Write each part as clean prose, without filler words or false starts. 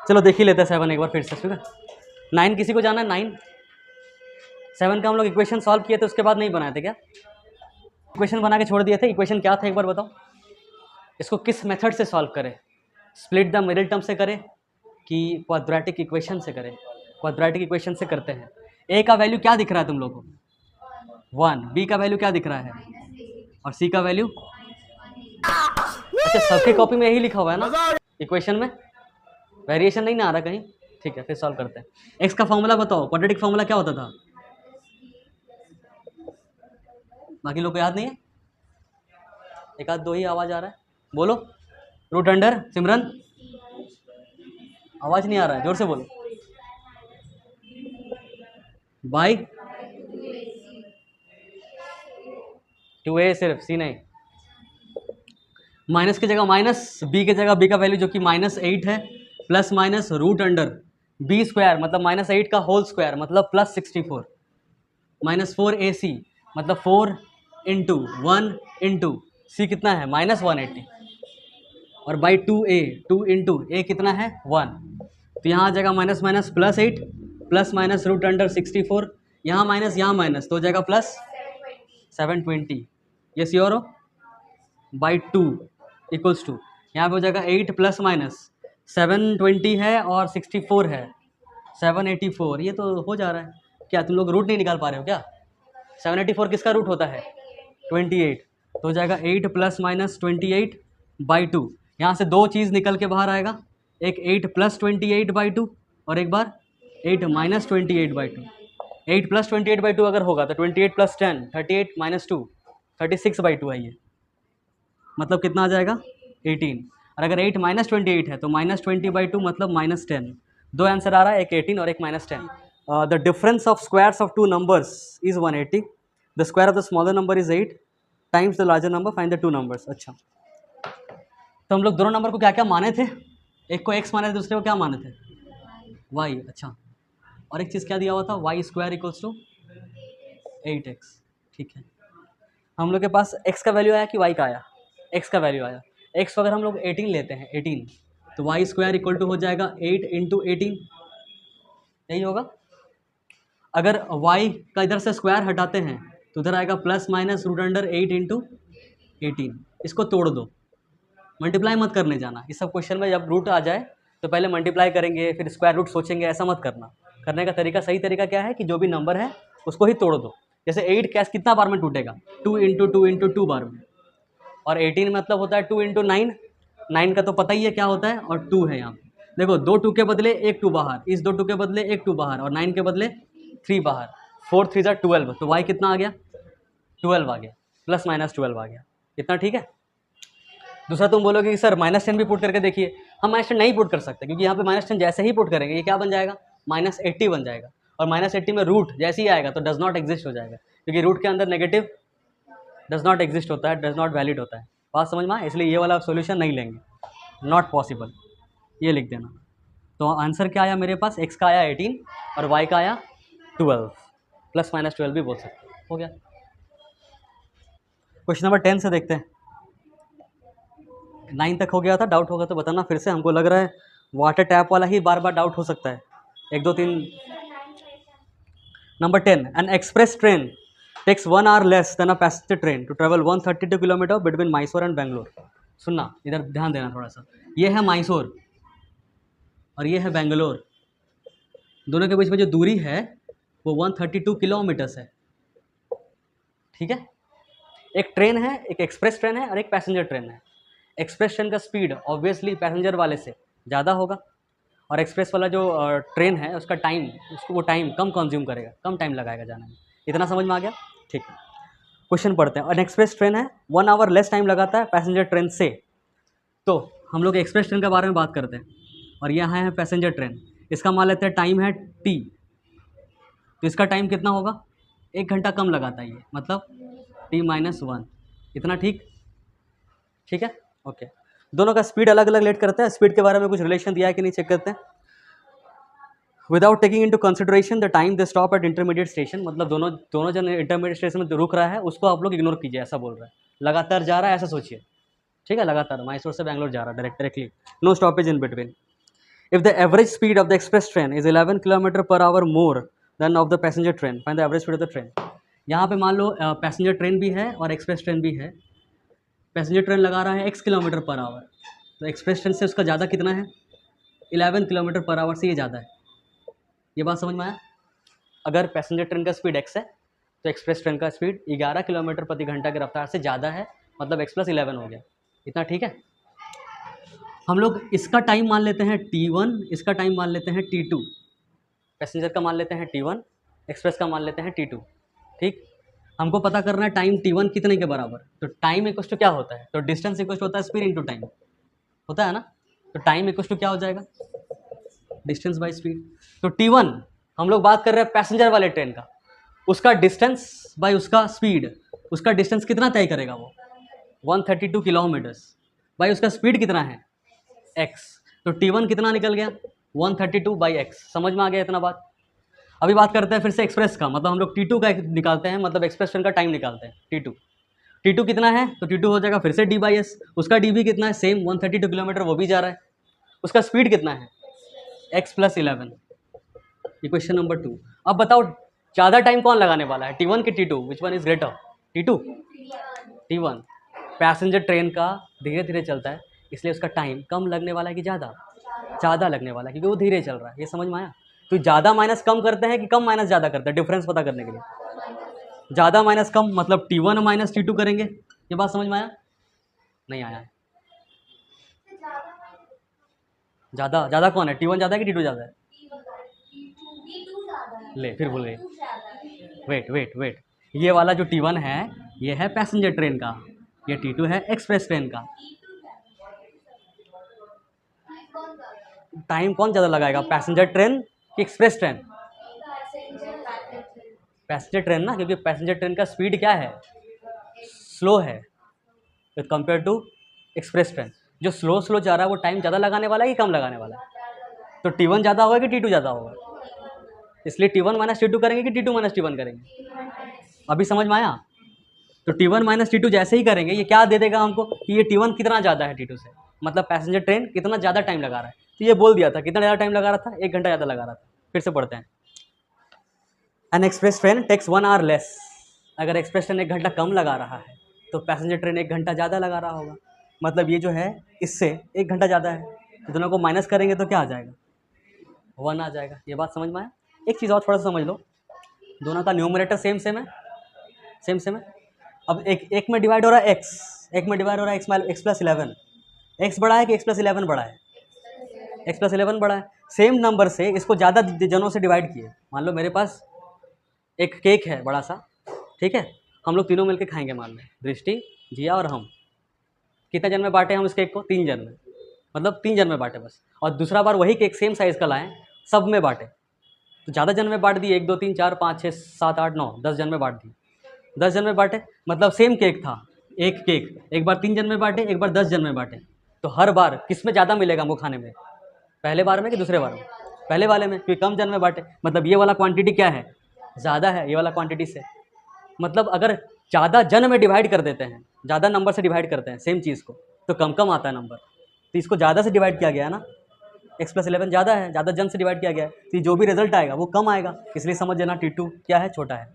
चलो देख ही लेते हैं 7 एक बार फिर से, ठीक है। 9 किसी को जाना है? 9 7 का हम लोग इक्वेशन सॉल्व किए थे, उसके बाद नहीं बनाए थे क्या? इक्वेशन बना के छोड़ दिए थे। इक्वेशन क्या था एक बार बताओ? इसको किस मेथड से सॉल्व करें? स्प्लिट द मिडिल टर्म से करें कि क्वाड्रेटिक इक्वेशन से करें? क्वाड्रेटिक इक्वेशन से करते हैं। ए का वैल्यू क्या दिख रहा है तुम लोगों को? 1। बी का वैल्यू क्या दिख रहा है? और सी का वैल्यू? अच्छा, सबके कॉपी में यही लिखा हुआ है ना इक्वेशन में? वेरिएशन नहीं ना आ रहा कहीं? ठीक है, फिर सॉल्व करते हैं। एक्स का फॉर्मूला बताओ, क्वाड्रेटिक फॉर्मूला क्या होता था? बाकी लोग को याद नहीं है? एक आध दो ही आवाज आ रहा है, बोलो। रूट अंडर, सिमरन आवाज नहीं आ रहा है, जोर से बोलो। बाई 2a, सिर्फ सी नहीं। माइनस की जगह माइनस, बी की जगह बी का वैल्यू जो कि -8 है, plus minus root under B square मतलब -8 का होल स्क्वायर मतलब +64, -4ac मतलब 4 इंटू 1 इंटू सी कितना है -180, और बाई 2a, 2 इंटू ए कितना है 1। तो यहाँ आ जाएगा minus minus +8 plus minus root under 64, यहाँ माइनस तो हो जाएगा +720। ये श्योर हो? बाई 2 इक्वल्स टू यहाँ पे हो जाएगा 8 प्लस माइनस 720 है और 64 है 784। ये तो हो जा रहा है। क्या तुम लोग रूट नहीं निकाल पा रहे हो क्या? 784 किसका रूट होता है? 28। तो हो जाएगा 8 प्लस माइनस 28 बाई 2। यहाँ से दो चीज़ निकल के बाहर आएगा, एक 8 प्लस 28 बाई 2 और एक बार 8 माइनस 28 बाई 2। 8 प्लस 28 बाई 2 अगर होगा तो 28 प्लस 10 38 माइनस 2 36 बाई 2 है ये, मतलब कितना आ जाएगा 18। और अगर 8 माइनस 28 है तो -20 बाई 2 मतलब -10। दो आंसर आ रहा है, एक 18 और एक -10। The difference of squares of two numbers is 180। The square of the smaller number is 8 times the larger number, find the two numbers. अच्छा, तो हम लोग दोनों नंबर को क्या क्या माने थे? एक को x माने थे, दूसरे को क्या माने थे? y। अच्छा, और एक चीज़ क्या दिया हुआ था? y square equals to 8x। ठीक है, हम लोग के पास x का वैल्यू आया कि y का आया? x का वैल्यू आया। x को अगर हम लोग 18 लेते हैं 18, तो y स्क्वायर इक्वल टू हो जाएगा 8 इंटू 18, यही होगा। अगर y का इधर से स्क्वायर हटाते हैं तो उधर आएगा plus minus root under 8 into 18। इसको तोड़ दो, मल्टीप्लाई मत करने जाना। इस सब क्वेश्चन में जब रूट आ जाए तो पहले मल्टीप्लाई करेंगे फिर स्क्वायर रूट सोचेंगे, ऐसा मत करना। करने का तरीका, सही तरीका क्या है कि जो भी नंबर है उसको ही तोड़ दो। जैसे 8 कैस कितना बार में टूटेगा? 2 इंटू 2 इंटू 2 बार में। और 18 मतलब होता है 2 इंटू 9, 9 का तो पता ही है क्या होता है, और 2 है यहाँ पे। देखो, 2 2 के बदले 1 2 बाहर, इस 2 2 के बदले 1 2 बाहर, और 9 के बदले 3 बाहर। 4 3 ज़ा 12, तो y कितना आ गया? 12 आ गया, प्लस माइनस 12 आ गया। इतना ठीक है। दूसरा तुम बोलोगे कि सर -10 भी पुट करके देखिए। हम -10 नहीं पुट कर सकते, क्योंकि यहाँ पे -10 जैसे ही पुट करेंगे ये क्या बन जाएगा? -80 बन जाएगा। और -80 में रूट जैसे ही आएगा तो डज नॉट एग्जिस्ट हो जाएगा, क्योंकि रूट के अंदर नेगेटिव डज नॉट एग्जिस्ट होता है, डज नॉट वैलिड होता है। बात समझ में आए? इसलिए ये वाला सॉल्यूशन नहीं लेंगे, नॉट पॉसिबल, ये लिख देना। तो आंसर क्या आया मेरे पास? x का आया 18 और y का आया 12, प्लस माइनस 12 भी बोल सकते हैं। हो गया। क्वेश्चन नंबर 10 से देखते हैं। 9 तक हो गया था, डाउट होगा तो बताना फिर से। हमको लग रहा है वाटर टैप वाला ही बार बार डाउट हो सकता है। 1 2 3। Number 10, an express train takes 1 hour less than a passenger train to travel 132 kilometre between Mysore and Bangalore. सुनना, इधर ध्यान देना थोड़ा सा। ये है मैसूर और ये है बेंगलोर। दोनों के बीच में जो दूरी है वो 132 किलोमीटर्स है। ठीक है। एक ट्रेन है, एक एक्सप्रेस ट्रेन है और एक पैसेंजर ट्रेन है। एक्सप्रेस ट्रेन का स्पीड ऑब्वियसली पैसेंजर वाले से ज़्यादा होगा, और एक्सप्रेस वाला जो ट्रेन है उसका टाइम, उसको वो टाइम कम कंज्यूम करेगा, कम टाइम लगाएगा जाने में। इतना समझ में आ गया? ठीक है, क्वेश्चन पढ़ते हैं। और एक्सप्रेस ट्रेन है 1 hour लेस टाइम लगाता है पैसेंजर ट्रेन से। तो हम लोग एक्सप्रेस ट्रेन के बारे में बात करते हैं, और यहाँ है पैसेंजर ट्रेन। इसका मान लेते हैं टाइम है t, तो इसका टाइम कितना होगा? 1 घंटा कम लगाता है ये, मतलब t-1। इतना ठीक? ठीक है, ओके। दोनों का स्पीड अलग अलग लेट करते हैं। स्पीड के बारे में कुछ रिलेशन दिया है कि नहीं चेक करते हैं। Without taking into consideration the time they stop at intermediate station, मतलब दोनों जन इंटरमीडिएट स्टेशन में रुक रहा है उसको आप लोग इग्नोर कीजिए, ऐसा बोल रहा है। लगातार जा रहा है ऐसा सोचिए, ठीक है। लगातार मैसूर से बैंगलोर जा रहा है directly, no stoppage in between. If the average speed of the express train is 11 kilometre per hour more than of the passenger train, find the average speed of the train. यहाँ पे मान लो पैसेंजर ट्रेन भी है और express train भी है। Passenger train लगा रहा है x किलोमीटर पर आवर, तो एक्सप्रेस ट्रेन से उसका ज़्यादा कितना है, 11 किलोमीटर पर आवर से ये ज़्यादा है। ये बात समझ में आया? अगर पैसेंजर ट्रेन का स्पीड x है तो एक्सप्रेस ट्रेन का स्पीड 11 किलोमीटर प्रति घंटा की रफ्तार से ज़्यादा है, मतलब x + 11 हो गया। इतना ठीक है? हम लोग इसका टाइम मान लेते हैं t1, इसका टाइम मान लेते हैं t2। पैसेंजर का मान लेते हैं t1, एक्सप्रेस का मान लेते हैं t2। ठीक, हमको पता करना है टाइम t1 कितने के बराबर। तो टाइम इक्वल टू क्या होता है, तो डिस्टेंस इक्वल टू होता है स्पीड इंटू टाइम, होता है ना। तो टाइम इक्वल टू क्या हो जाएगा, डिस्टेंस बाय स्पीड। तो t1 हम लोग बात कर रहे हैं पैसेंजर वाले ट्रेन का, उसका डिस्टेंस बाय उसका स्पीड, उसका डिस्टेंस कितना तय करेगा वो 132 किलोमीटर्स, बाय उसका स्पीड कितना है x। तो t1 कितना निकल गया 132 बाई x। समझ में आ गया इतना बात? अभी बात करते हैं फिर से एक्सप्रेस का, मतलब हम लोग t2 का निकालते हैं, मतलब एक्सप्रेस ट्रेन का टाइम निकालते हैं। t2 कितना है, तो t2 हो जाएगा फिर से d/s। उसका d भी कितना है, सेम 132 किलोमीटर, वो भी जा रहा है। उसका स्पीड कितना है x + 11। Equation number 2। अब बताओ ज़्यादा टाइम कौन लगाने वाला है, t1 कि t2, which one is greater, t1। Passenger train का धीरे धीरे चलता है, इसलिए उसका टाइम कम लगने वाला है कि ज़्यादा लगने वाला है, क्योंकि वो धीरे चल रहा है। ये समझ में आया? तो ज़्यादा माइनस कम करते हैं कि कम माइनस ज़्यादा करते हैं, डिफरेंस पता करने के लिए ज़्यादा माइनस कम, मतलब t1 - t2 करेंगे। ये बात समझ में आया? नहीं आया है? ज़्यादा कौन है, t1 ज़्यादा है कि t2 ज़्यादा है? ले फिर भूल गए। वेट, ये वाला जो t1 है ये है पैसेंजर ट्रेन का, ये t2 है एक्सप्रेस ट्रेन का। टाइम कौन ज़्यादा लगाएगा, पैसेंजर ट्रेन कि एक्सप्रेस ट्रेन? पैसेंजर ट्रेन ना, क्योंकि पैसेंजर ट्रेन का स्पीड क्या है, स्लो है with compare to express train. जो स्लो जा रहा है वो टाइम ज़्यादा लगाने वाला है कि कम लगाने वाला है? तो t1 ज़्यादा होगा कि t2 ज़्यादा होगा? इसलिए t1 - t2 करेंगे कि t2 - t1 करेंगे? अभी समझ में आया? तो t1 - t2 जैसे ही करेंगे ये क्या दे देगा हमको कि ये t1 कितना ज़्यादा है t2 से, मतलब पैसेंजर ट्रेन कितना ज़्यादा टाइम लगा रहा है। तो ये बोल दिया था कितना ज़्यादा टाइम लगा रहा था, 1 घंटा ज़्यादा लगा रहा था। फिर से पढ़ते हैं। An express train takes 1 hour less. अगर एक्सप्रेस ट्रेन 1 घंटा कम लगा रहा है तो पैसेंजर ट्रेन 1 घंटा ज़्यादा लगा रहा होगा, मतलब ये जो है इससे 1 घंटा ज़्यादा है। तो दोनों को माइनस करेंगे तो क्या आ जाएगा, 1 आ जाएगा। ये बात समझ में आया? एक चीज़ और थोड़ा सा समझ लो, दोनों का न्यूमरेटर सेम है। अब एक में डिवाइड हो रहा है x, एक में डिवाइड हो रहा है x + 11। x बड़ा है कि x + 11 बड़ा है? x + 11 बड़ा है। सेम नंबर से इसको ज़्यादा जनों से डिवाइड किए। मान लो मेरे पास एक केक है बड़ा सा, ठीक है, हम लोग तीनों मिलकर खाएंगे। मान लो दृष्टि, जिया और हम। कितने जन में बांटे हम इस केक को, 3 जन में, मतलब 3 जन में बांटे बस। और दूसरा बार वही केक सेम साइज़ का लाएँ, सब में बांटे, तो ज़्यादा जन में बांट दिए, 1 2 3 4 5 6 7 8 9 10 जन में बांट दिए। 10 जन में बांटे, मतलब सेम केक था, एक केक एक बार 3 जन में बांटे, एक बार 10 जन में बांटे। तो हर बार किस में ज़्यादा मिलेगा हमको खाने में, पहले बार में कि दूसरे बार में? पहले वाले में, क्योंकि कम जन में बांटे। मतलब ये वाला क्वांटिटी क्या है, ज़्यादा है ये वाला क्वांटिटी से। मतलब अगर ज़्यादा जन में डिवाइड कर देते हैं, ज़्यादा नंबर से डिवाइड करते हैं सेम चीज़ को, तो कम आता है नंबर। तो इसको ज़्यादा से डिवाइड किया गया है ना, x + 11 ज़्यादा है, ज़्यादा जन से डिवाइड किया गया है, तो जो भी रिजल्ट आएगा वो कम आएगा। इसलिए समझ लेना t2 क्या है, छोटा है।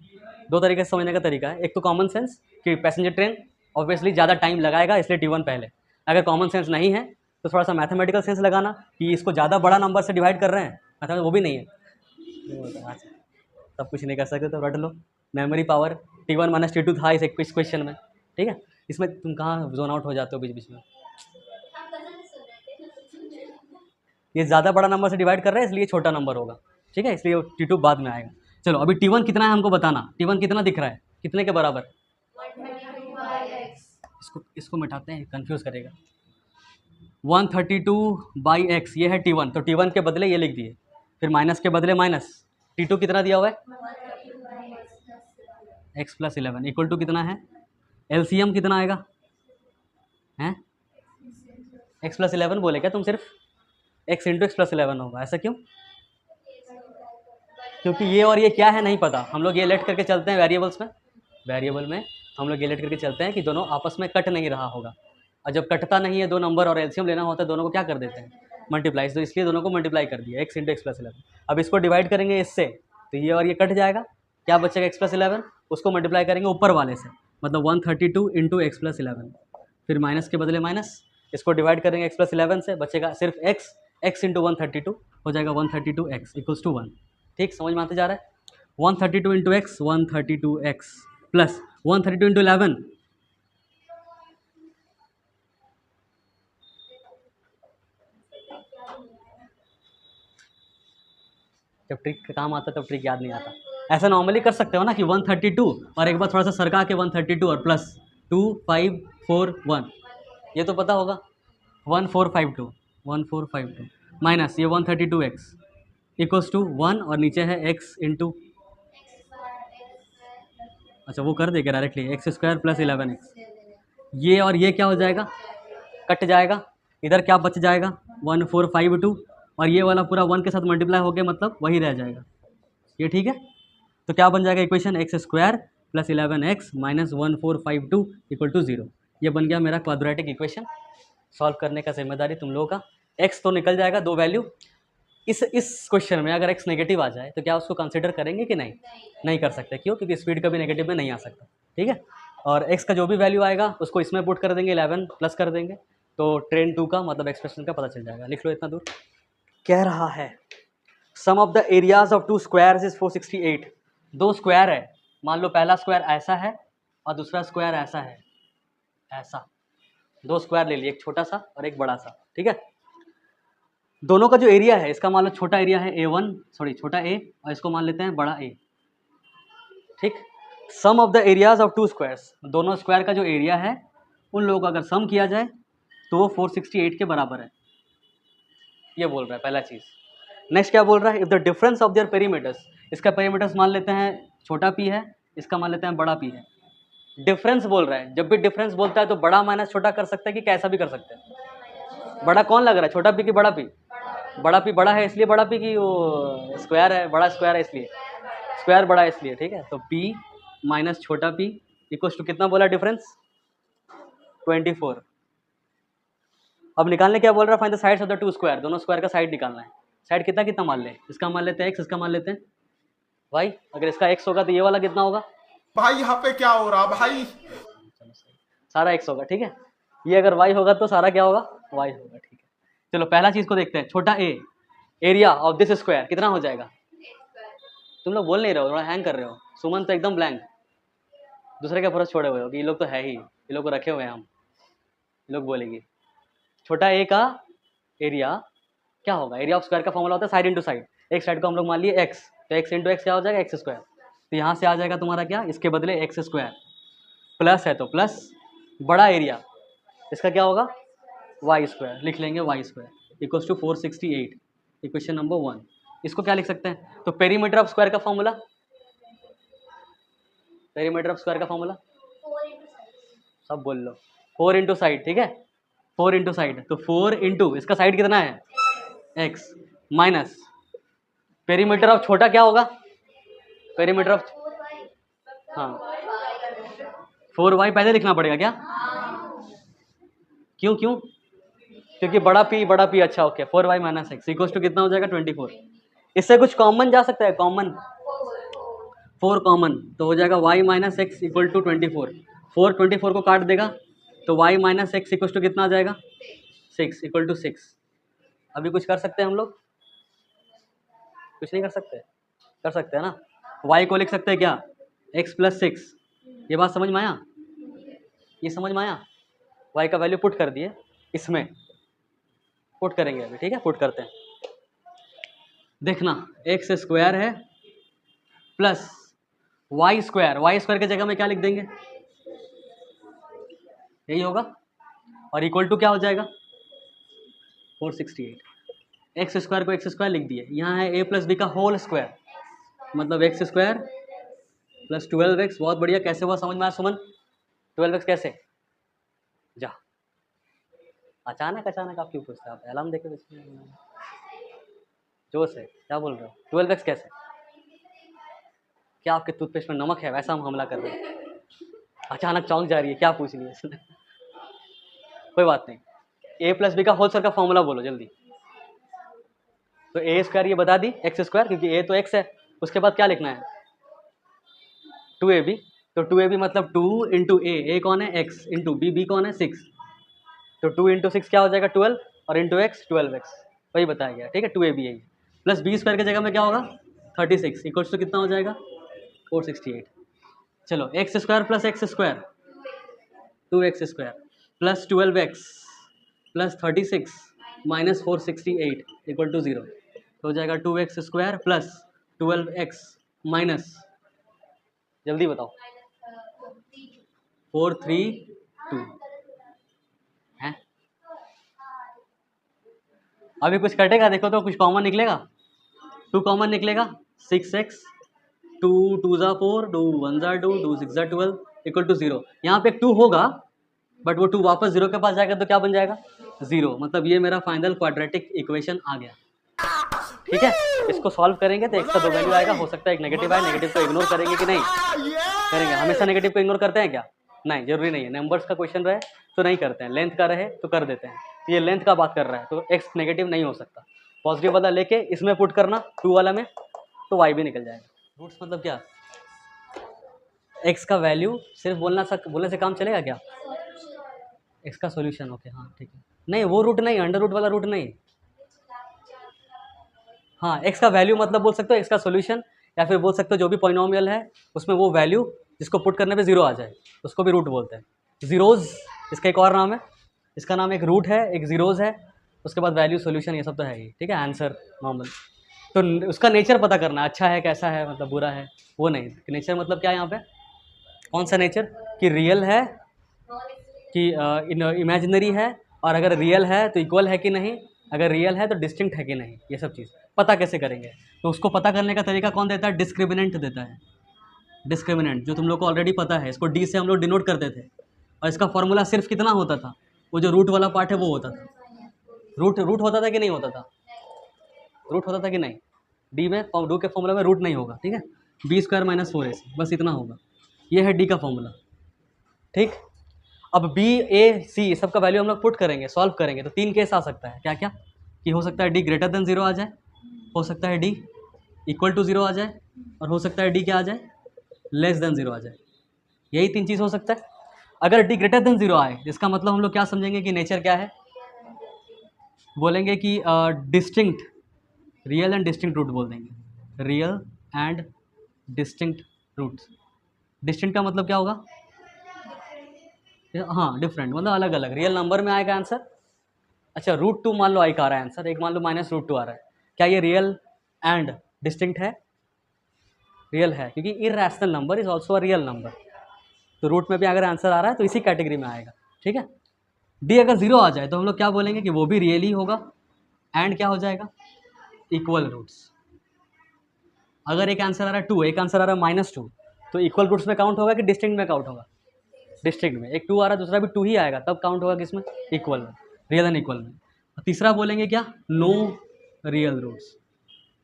2 तरीके से समझने का तरीका है। एक तो कॉमन सेंस कि पैसेंजर ट्रेन ऑब्वियसली ज़्यादा टाइम लगाएगा, इसलिए t1 पहले। अगर कॉमन सेंस नहीं है तो थोड़ा सा मैथमेटिकल सेंस लगाना कि इसको ज़्यादा बड़ा नंबर से डिवाइड कर रहे हैं, मतलब वो भी नहीं है। तब कुछ नहीं कर सकते, तो रट लो। मेमोरी पावर t1 - t2 था इस क्वेश्चन में, ठीक है। इसमें तुम कहाँ जोन आउट हो जाते हो बीच बीच में। ये ज़्यादा बड़ा नंबर से डिवाइड कर रहे हैं इसलिए छोटा नंबर होगा, ठीक है, इसलिए t2 बाद में आएगा। चलो अभी t1 कितना है हमको बताना। t1 कितना दिख रहा है, कितने के बराबर? इसको मिटाते हैं, कंफ्यूज करेगा। 132/x ये है t1, तो t1 के बदले ये लिख दिए, फिर माइनस के बदले माइनस। t2 कितना दिया हुआ है, x + 11 इक्वल टू कितना है, एलसीएम कितना आएगा हैं, x + 11 बोले क्या तुम, सिर्फ x × x + 11 होगा। ऐसा क्यों? क्योंकि ये और ये क्या है नहीं पता, हम लोग ये लेट करके चलते हैं वेरिएबल में हम लोग ये लेट करके चलते हैं कि दोनों आपस में कट नहीं रहा होगा। और जब कटता नहीं है दो नंबर और एलसीएम लेना होता है, दोनों को क्या कर देते हैं, मल्टीप्लाई, तो इसलिए दोनों को मल्टीप्लाई कर दिया, x इंटू एक्स प्लस 11। अब इसको डिवाइड करेंगे इससे, तो ये और ये कट जाएगा, क्या बचेगा x प्लस 11, उसको मल्टीप्लाई करेंगे ऊपर वाले से, मतलब 132 इंटू एक्स प्लस 11, फिर माइनस के बदले माइनस, इसको डिवाइड करेंगे x प्लस 11 से, बचेगा सिर्फ x इंटू 132 हो जाएगा 132x इक्वल्स टू 1। ठीक, समझ में आते जा रहा है। 132 into x 132x plus 132 into 11, जब ट्रिक का काम आता है तब ट्रिक याद नहीं आता। ऐसा नॉर्मली कर सकते हो ना कि 132 और एक बार थोड़ा सा सरका के 132 और प्लस 2541, ये तो पता होगा, 1452 माइनस ये 132x इक्वल्स टू 1 और नीचे है x इंटू, अच्छा वो कर देगा directly x square plus 11x, ये और ये क्या हो जाएगा, कट जाएगा, इधर क्या बच जाएगा 1452 और ये वाला पूरा 1 के साथ मल्टीप्लाई हो गया, मतलब वही रह जाएगा, ये ठीक है। तो क्या बन जाएगा equation, x square plus 11x minus 1452 equal to 0। ये बन गया मेरा क्वाड्रेटिक इक्वेशन। सॉल्व करने का जिम्मेदारी तुम लोगों का। x तो निकल जाएगा दो वैल्यू। इस क्वेश्चन में अगर x नेगेटिव आ जाए तो क्या उसको कंसिडर करेंगे कि नहीं कर सकते, क्यों, क्योंकि स्पीड कभी नेगेटिव में नहीं आ सकता, ठीक है। और x का जो भी वैल्यू आएगा उसको इसमें पुट कर देंगे, 11 प्लस कर देंगे, तो ट्रेन 2 का मतलब एक्सप्रेशन का पता चल जाएगा। लिख लो इतना दूर। कह रहा है sum of the areas of two squares is 468। दो स्क्वायर है, मान लो पहला स्क्वायर ऐसा है और दूसरा स्क्वायर ऐसा है, ऐसा दो स्क्वायर ले लिए, एक छोटा सा और एक बड़ा सा, ठीक है। दोनों का जो एरिया है, इसका मान लो छोटा एरिया है छोटा a और इसको मान लेते हैं बड़ा a, ठीक। Sum of the areas of two squares, दोनों स्क्वायर का जो एरिया है उन लोगों का अगर सम किया जाए तो वो 468 के बराबर है, ये बोल रहा है पहला चीज़। नेक्स्ट क्या बोल रहा है, if the difference of their perimeters, इसका पेरीमीटर्स मान लेते हैं छोटा p है, इसका मान लेते हैं बड़ा p है। डिफरेंस बोल रहा है, जब भी डिफरेंस बोलता है तो बड़ा माइनस छोटा कर सकता है कि कैसा भी कर सकते हैं। बड़ा कौन लग रहा है, छोटा p कि बड़ा p? बड़ा p बड़ा है इसलिए बड़ा p, कि वो स्क्वायर है, बड़ा स्क्वायर है इसलिए, स्क्वायर बड़ा है इसलिए, ठीक है। तो p माइनस छोटा p इक्वल्स टू कितना बोला डिफरेंस, 24। अब निकालने क्या बोल रहा है, find the sides of the two square, दोनों स्क्वायर का साइड निकालना है। साइड कितना कितना मान लें, इसका मान लेते हैं x, इसका मान लेते हैं y। अगर इसका x होगा तो ये वाला कितना होगा भाई, यहाँ पे क्या हो रहा भाई, सारा x होगा, ठीक है। ये अगर y होगा तो सारा क्या होगा, y होगा, ठीक है। चलो पहला चीज को देखते हैं, छोटा a, area of this square कितना हो जाएगा। तुम लोग बोल नहीं रहे हो, थोड़ा हैंग कर रहे हो। सुमन तो एकदम ब्लैंक, दूसरे के भरोसे छोड़े हुए हो कि ये लोग तो है ही, ये लोग को रखे हुए हैं हम, ये लोग बोलेंगे। छोटा a का एरिया क्या होगा, एरिया ऑफ स्क्वायर का फॉर्मूला होता है साइड इंटू साइड। एक साइड को हम लोग मान लिए x, तो x इंटू एक्स क्या हो जाएगा, एक्स स्क्वायर। तो यहाँ से आ जाएगा तुम्हारा क्या, इसके बदले एक्स स्क्वायर, प्लस है तो प्लस, बड़ा एरिया इसका क्या होगा वाई स्क्वायर, लिख लेंगे y square equals to 468, equation number 1। इसको क्या लिख सकते हैं, तो पेरीमीटर ऑफ स्क्वायर का फॉर्मूला, पेरीमीटर ऑफ स्क्वायर का फॉर्मूला सब बोल लो, 4 इंटू साइड, ठीक है, 4 इंटू साइड, तो 4 इंटू इसका साइड कितना है x माइनस पेरीमीटर ऑफ छोटा क्या होगा, पेरीमीटर ऑफ, हाँ 4y पहले लिखना पड़ेगा क्या, क्यों क्योंकि बड़ा p, अच्छा okay, 4y minus x equals to कितना हो जाएगा 24। इससे कुछ कॉमन जा सकता है, कॉमन 4 कॉमन, तो हो जाएगा y minus x equal to 24। 4 24 को काट देगा तो y minus x equal to कितना आ जाएगा 6 इक्वल टू 6। अभी कुछ कर सकते हैं हम लोग, कुछ नहीं कर सकते हैं ना। y को लिख सकते हैं क्या, x प्लस 6, ये बात समझ में आया, ये समझ में आया। y का वैल्यू पुट कर दिए, इसमें पुट करेंगे अभी, ठीक है, पुट करते हैं। देखना एक्स स्क्वायर है प्लस वाई स्क्वायर की जगह में क्या लिख देंगे, यही होगा, और इक्वल टू क्या हो जाएगा 468। एक्स स्क्वायर को एक्स स्क्वायर लिख दिए, यहाँ है a प्लस बी का होल स्क्वायर, मतलब एक्स स्क्वायर प्लस 12x। बहुत बढ़िया, कैसे हुआ समझ में आया सुमन, 12x कैसे, जा अचानक आप क्यों पूछते हैं, आप अलार्म देखे जोश है, क्या बोल रहे हो, 12x कैसे, क्या आपके टूथपेस्ट में नमक है, वैसा हम हमला कर रहे हैं, अचानक चौंक जा रही है, क्या पूछ लिया इसने। कोई बात नहीं, a प्लस बी का होल स्क्वायर का फॉर्मूला बोलो जल्दी, तो ए स्क्वायर ये बता दी एक्स स्क्वायर, क्योंकि ए तो एक्स है। उसके बाद क्या लिखना है 2ab, तो 2ab मतलब 2 इंटू ए कौन है एक्स, इंटू बी कौन है 6, तो 2 इंटू 6 क्या हो जाएगा 12, और इंटू एक्स 12x, वही बताया गया, ठीक है 2ab यही, प्लस बी स्क्वायर की जगह में क्या होगा 36 इक्वल्स टू कितना हो जाएगा 468। चलो x square plus x square 2x square plus 12x plus 36 minus 468 equal to 0, तो हो जाएगा 2x square plus 12x minus, जल्दी बताओ 432 है। अभी कुछ कटेगा देखो तो कुछ कॉमन निकलेगा, 2 कॉमन निकलेगा 6x, 2 2 ज़ा 4, 2 1 ज़ा 2, 2 6 ज़ा 12 इक्वल टू 0। यहाँ पे एक 2 होगा बट वो 2 वापस 0 के पास जाएगा तो क्या बन जाएगा 0, मतलब ये मेरा फाइनल क्वाड्रेटिक इक्वेशन आ गया। ठीक है, इसको सॉल्व करेंगे तो x का 2 वैल्यू आएगा, हो सकता है एक नेगेटिव आए, नेगेटिव को इग्नोर करेंगे कि नहीं करेंगे, हमेशा नेगेटिव को इग्नोर करते हैं क्या, नहीं जरूरी नहीं है, नंबर्स का क्वेश्चन रहे तो नहीं करते हैं, लेंथ का रहे तो कर देते हैं, ये लेंथ का बात कर रहा है तो x नेगेटिव नहीं हो सकता, पॉजिटिव वाला लेके इसमें पुट करना 2 वाला में तो y भी निकल जाएगा। रूट्स मतलब क्या, x का वैल्यू सिर्फ बोलने से काम चलेगा क्या, x का सॉल्यूशन, ओके हाँ ठीक है, नहीं वो रूट नहीं, अंडर रूट वाला रूट नहीं, हाँ x का वैल्यू मतलब बोल सकते हो x का सॉल्यूशन, या फिर बोल सकते हो जो भी पॉलिनोमियल है उसमें वो वैल्यू जिसको पुट करने पे 0 आ जाए उसको भी रूट बोलते हैं। जीरोज इसका एक और नाम है, इसका नाम एक रूट है एक जीरोज है, उसके बाद वैल्यू सॉल्यूशन ये सब तो है ही, ठीक है आंसर नॉर्मल। तो उसका नेचर पता करना, अच्छा है कैसा है मतलब बुरा है वो नहीं, नेचर मतलब क्या है यहाँ पे, कौन सा नेचर कि रियल है कि इमेजिनरी है, और अगर रियल है तो इक्वल है कि नहीं, अगर रियल है तो डिस्टिंक्ट है कि नहीं, ये सब चीज़ पता कैसे करेंगे, तो उसको पता करने का तरीका कौन देता है, डिस्क्रिमिनेंट देता है, डिस्क्रिमिनेंट जो तुम लोग को ऑलरेडी पता है, इसको डी से हम लोग डिनोट करते थे, और इसका फॉर्मूला सिर्फ कितना होता था, वो जो रूट वाला पार्ट है वो होता था, रूट होता था कि नहीं होता था, रूट होता था कि नहीं, डी में डू के फॉर्मूला में रूट नहीं होगा, ठीक है, बी स्क्वायर माइनस 4ac बस इतना होगा, ये है डी का फॉर्मूला, ठीक। अब बी ए सी सबका वैल्यू हम लोग पुट करेंगे सॉल्व करेंगे तो 3 केस आ सकता है, क्या क्या कि हो सकता है डी ग्रेटर देन 0 आ जाए, हो सकता है डी इक्वल टू 0 आ जाए, और हो सकता है डी क्या आ जाए लेस देन 0 आ जाए, यही 3 चीज़ हो सकता है। अगर डी ग्रेटर देन 0 आए इसका मतलब हम लोग क्या समझेंगे कि नेचर क्या है, बोलेंगे कि distinct, real and distinct root बोल देंगे, real and distinct roots. Distinct का मतलब क्या होगा, हाँ डिफरेंट मतलब अलग अलग, रियल नंबर में आएगा आंसर। अच्छा √2 मान लो आई का आ रहा है आंसर, एक मान लो -√2 आ रहा है, क्या ये रियल एंड डिस्टिंक्ट है, रियल है क्योंकि irrational number is also a real number, तो रूट में भी अगर आंसर आ रहा है तो इसी कैटेगरी में आएगा, ठीक है। डी अगर 0 आ जाए तो हम लोग क्या बोलेंगे कि वो भी रियल ही होगा, एंड क्या हो जाएगा इक्वल रूट्स। अगर एक आंसर आ रहा है 2, एक आंसर आ रहा है -2, तो इक्वल रूट्स में काउंट होगा कि डिस्टिंक्ट में काउंट होगा, डिस्ट्रिक्ट में एक 2 आ रहा है दूसरा भी 2 ही आएगा तब काउंट होगा किसमें इक्वल में, रियल एंड इक्वल में। और तीसरा बोलेंगे क्या नो रियल रूट्स,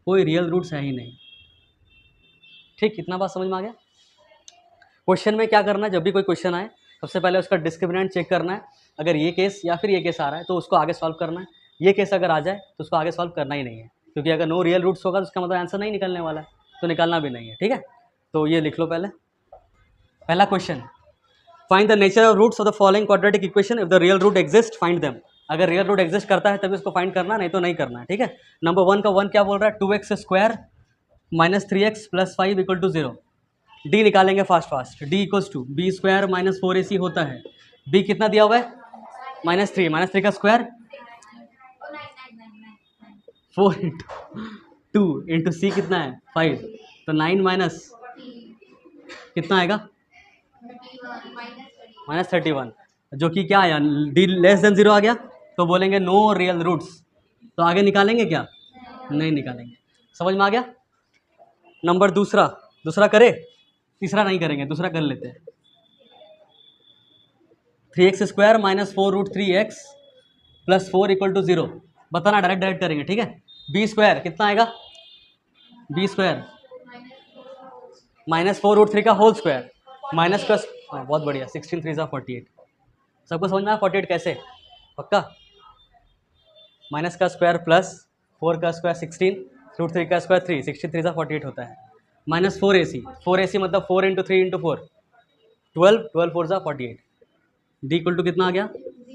कोई रियल रूट्स है ही नहीं, ठीक कितना बात समझ में आ गया। क्वेश्चन में क्या करना है, जब भी कोई क्वेश्चन आए सबसे पहले उसका डिस्क्रिमिनेंट चेक करना है, अगर ये केस या फिर ये केस आ रहा है तो उसको आगे सॉल्व करना है, ये केस अगर आ जाए तो उसको आगे सॉल्व करना ही नहीं है, क्योंकि अगर नो रियल रूट्स होगा तो उसका मतलब आंसर नहीं निकलने वाला है, तो निकालना भी नहीं है, ठीक है। तो ये लिख लो पहला question, find the nature of roots of the following quadratic equation, if the real root exist find them, अगर रियल रूट एग्जिस्ट करता है तभी उसको फाइंड करना, नहीं तो नहीं करना है, ठीक है। नंबर 1 का 1 क्या बोल रहा है, 2x स्क्वायर -3x + 5 = 0, डी निकालेंगे fast, D equals to B square -4ac होता है, बी कितना दिया हुआ है -3 का स्क्वायर 4 × 2 × c कितना है 5, तो 9 माइनस कितना आएगा -31, जो कि क्या आया डी लेस देन 0 आ गया, तो बोलेंगे नो रियल रूट्स, तो आगे निकालेंगे क्या नहीं निकालेंगे, समझ में आ गया। नंबर दूसरा करे, तीसरा नहीं करेंगे, दूसरा कर लेते हैं, 3x स्क्वायर -4√3x + 4 = 0, बताना डायरेक्ट करेंगे, ठीक है। बी स्क्वायर कितना आएगा, बी स्क्वायर -4√3 का होल स्क्वायर माइनस का, हाँ बहुत बढ़िया, 16 3 48, सबको समझ में आया 48 कैसे, पक्का, माइनस का स्क्वायर प्लस 4 का स्क्वायर 16, रूट 3 का स्क्वायर 3, 63 से 48 होता है। माइनस 4AC, 4AC मतलब 4 इंटू 3 इंटू 4, 12, 12 4 सा 48। डी इक्वल टू कितना आ गया?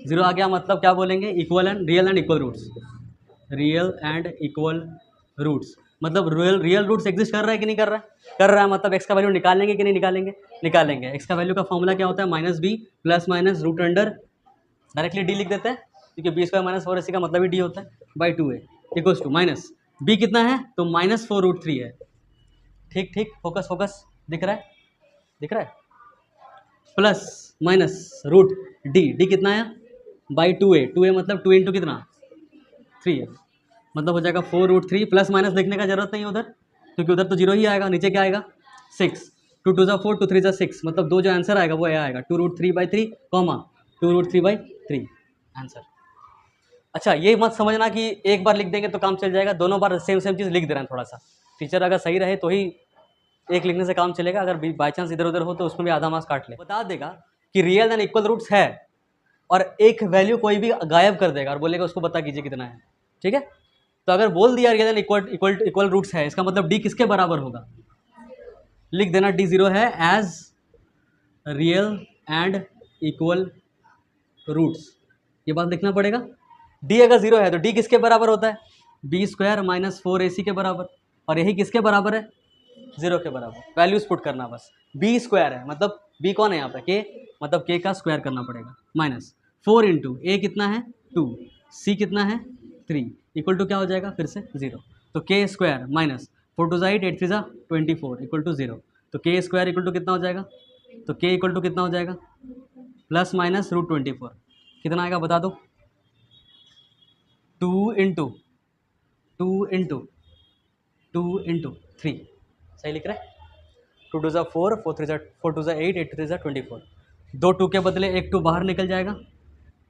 0 आ गया। मतलब क्या बोलेंगे? Equal and real and equal roots, real and equal roots. मतलब रियल रूट्स एग्जिस्ट कर रहा है कि नहीं कर रहा है? कर रहा है। मतलब एक्स का वैल्यू निकालेंगे कि नहीं निकालेंगे? निकालेंगे। एक्स का वैल्यू का फॉर्मूला क्या होता है? Minus B plus minus root under, directly D लिख देते हैं क्योंकि बी स्क्वायर माइनस 4AC का मतलब ही डी होता है, by 2a equals to minus B कितना है? तो माइनस 4 रूट 3 है। ठीक ठीक, फोकस फोकस, दिख रहा है? दिख रहा है? Plus minus root D, D कितना है? बाई 2a, 2a मतलब 2 इंटू कितना? 3 है। मतलब हो जाएगा 4 रूट 3, प्लस माइनस देखने का जरूरत नहीं उधर क्योंकि उधर तो जीरो ही आएगा। नीचे क्या आएगा? 6, 2 2 ज़ा 4, 2 3 ज़ा 6, मतलब दो जो आंसर आएगा वो आएगा 2 root 3 by 3 comma 2 root 3 by 3 answer. अच्छा, ये मत समझना कि एक बार लिख देंगे तो काम चल जाएगा, दोनों बार सेम सेम चीज़ लिख दे रहे हैं। थोड़ा सा टीचर अगर सही रहे तो ही एक लिखने से काम चलेगा, अगर बाई चांस इधर उधर हो तो उसमें भी आधा मार्क्स काट ले। बता देगा कि रियल एंड इक्वल रूट्स है और एक वैल्यू कोई भी गायब कर देगा और बोलेगा उसको बता कीजिए कितना है। ठीक है, तो अगर बोल दिया रियल एंड इक्वल रूट्स है, इसका मतलब डी किसके बराबर होगा? लिख देना डी 0 है as real and equal roots, ये बात लिखना पड़ेगा। डी अगर 0 है तो डी किसके बराबर होता है? बी स्क्वायर माइनस 4AC के बराबर, और यही किसके बराबर है? 0 के बराबर। वैल्यूज पुट करना बस। बी स्क्वायर है मतलब बी कौन है यहाँ पे? के, मतलब के का स्क्वायर करना पड़ेगा, माइनस 4 इंटू ए कितना है? 2, सी कितना है? 3, इक्वल टू क्या हो जाएगा? फिर से 0। तो के स्क्वायर माइनस 4 2 ज़ा 8, 8 3 ज़ा 24 इक्वल टू 0। तो के स्क्वायर इक्वल टू कितना हो जाएगा? तो के इक्वल टू कितना हो जाएगा? प्लस माइनस रूट 24 कितना आएगा बता दो? 2 इंटू 3, सही लिख रहे हैं? 2 2 ज़ा 4, 4 2 ज़ा 8, 8 3 ज़ा 24। दो 2 के बदले एक 2 बाहर निकल जाएगा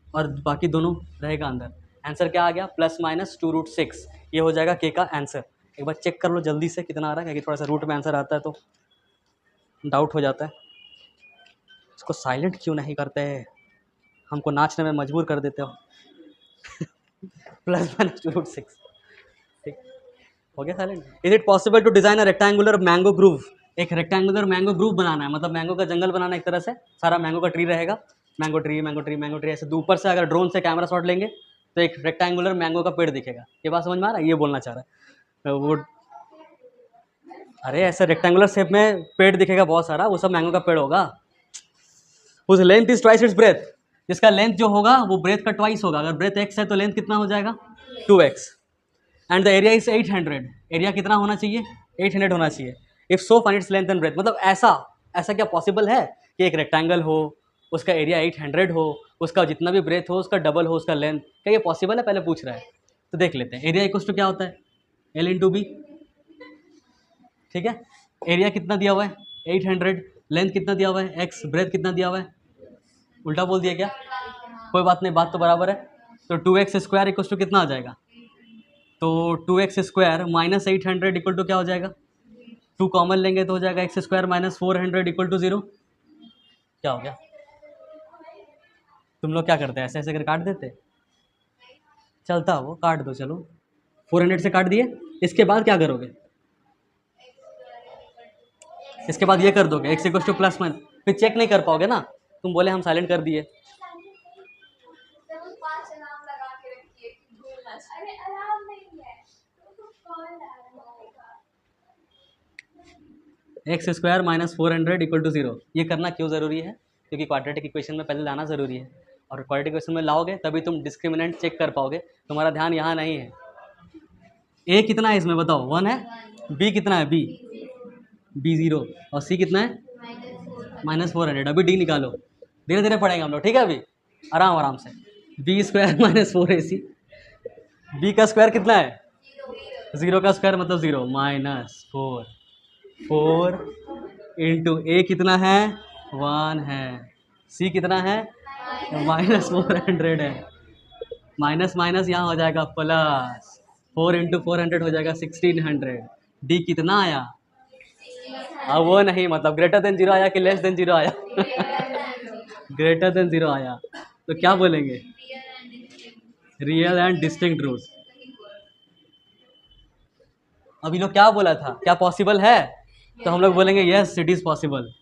और बाकी दोनों रहेगा अंदर। आंसर क्या आ गया? Plus minus 2 root 6। ये हो जाएगा के का आंसर। एक बार चेक कर लो जल्दी से कितना आ रहा है, क्योंकि थोड़ा सा रूट में आंसर आता है तो डाउट हो जाता है। इसको साइलेंट क्यों नहीं करते हैं? हमको नाचने में मजबूर कर देते हो। प्लस माइनस 2 रूट 6, ठीक हो गया silent. Is it possible to design a rectangular mango grove? एक रेक्टेंगुलर मैंगो ग्रूव बनाना है, मतलब मैंगो का जंगल बनाना है एक तरह से, सारा मैंगो का ट्री रहेगा, mango tree mango tree mango tree ऐसे। ऊपर से अगर ड्रोन से कैमरा शॉट लेंगे तो एक रेक्टेंगुलर मैंगो का पेड़ दिखेगा। ये बात समझ में आ रहा है? ये बोलना चाह रहा है वो। अरे ऐसे रेक्टेंगुलर शेप में पेड़ दिखेगा बहुत सारा, वो सब मैंगो का पेड़ होगा। उस length is twice its breath, जिसका लेंथ जो होगा वो ब्रेथ का ट्वाइस होगा। अगर ब्रेथ x है तो लेंथ कितना हो जाएगा? 2x। And the area is 800। Area कितना होना चाहिए? 800 होना चाहिए। If so find its length and breadth, मतलब ऐसा क्या पॉसिबल है कि एक रेक्टेंगल हो, उसका एरिया 800 हो, उसका जितना भी ब्रेथ हो उसका डबल हो उसका लेंथ? क्या ये पॉसिबल है? पहले पूछ रहा है तो देख लेते हैं। एरिया इक्वल्स टू क्या होता है? L into B. ठीक है, एरिया कितना दिया हुआ है? 800, लेंथ कितना दिया हुआ है? x, ब्रेथ कितना दिया हुआ है? उल्टा बोल दिया क्या? कोई बात नहीं, बात तो बराबर है। तो 2x स्क्वायर इक्वल टू कितना आ जाएगा? तो 2x square minus 800 equal to क्या हो जाएगा? 2 कॉमन लेंगे तो हो जाएगा x square minus 400 equal to 0। क्या हो गया? तुम लोग क्या करते हैं? ऐसे ऐसे कर काट देते? चलता वो काट दो, चलो 400 से काट दिए। इसके बाद क्या करोगे? इसके बाद ये कर दोगे x equal two plus minus, फिर चेक नहीं कर पाओगे ना। तुम बोले हम साइलेंट कर दिए। X square minus 400 equal to 0, ये करना क्यों ज़रूरी है? क्योंकि क्वाड्रेटिक इक्वेशन में पहले लाना ज़रूरी है, और क्वाड्रेटिक इक्वेशन में लाओगे तभी तुम डिस्क्रिमिनेंट चेक कर पाओगे। तुम्हारा ध्यान यहाँ नहीं है। ए कितना है इसमें बताओ? 1 है। बी कितना है? बी 0, और सी कितना है? माइनस 400। अभी डी निकालो, धीरे धीरे पढ़ेंगे हम लोग, ठीक है? अभी आराम आराम से। B square minus 4AC, B का स्क्वायर कितना है? 0 का स्क्वायर मतलब 0, माइनस 4 इंटू ए कितना है? 1 है। सी कितना है? माइनस 400 है। माइनस माइनस यहाँ हो जाएगा प्लस, 4 इंटू 400 हो जाएगा 1600। डी कितना आया? अब वो नहीं, मतलब ग्रेटर देन 0 आया कि लेस देन 0 आया? ग्रेटर देन 0 आया। तो क्या बोलेंगे? Real and distinct roots. अभी लोग क्या बोला था, क्या पॉसिबल है? तो हम लोग बोलेंगे yes it is possible,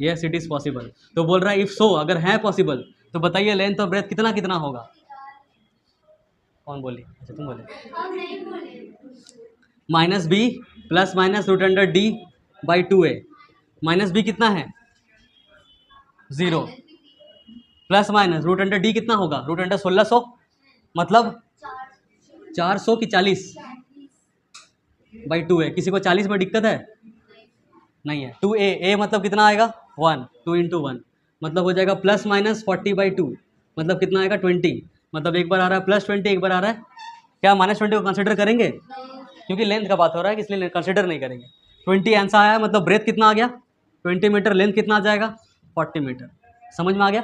yes it is possible. तो बोल रहा है इफ़ सो, अगर है पॉसिबल तो बताइए लेंथ और ब्रेथ कितना कितना होगा। कौन बोली? अच्छा तुम बोले। Minus B plus minus root under D by 2a। Minus B कितना है? 0। Plus minus root under D कितना होगा? रूट अंडर 1600, मतलब 400 की 40 बाई 2a। किसी को 40 में दिक्कत है? नहीं है। 2a, a मतलब कितना आएगा? 1, 2 इंटू 1 मतलब हो जाएगा प्लस माइनस 40/2, मतलब कितना आएगा? 20। मतलब एक बार आ रहा है +20, एक बार आ रहा है क्या -20 को कंसिडर करेंगे? क्योंकि लेंथ का बात हो रहा है कि इसलिए कंसिडर नहीं करेंगे। 20 आंसर आया, मतलब ब्रेथ कितना आ गया? 20 मीटर, लेंथ कितना आ जाएगा? 40 मीटर। समझ में आ गया?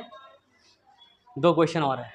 2 क्वेश्चन और है।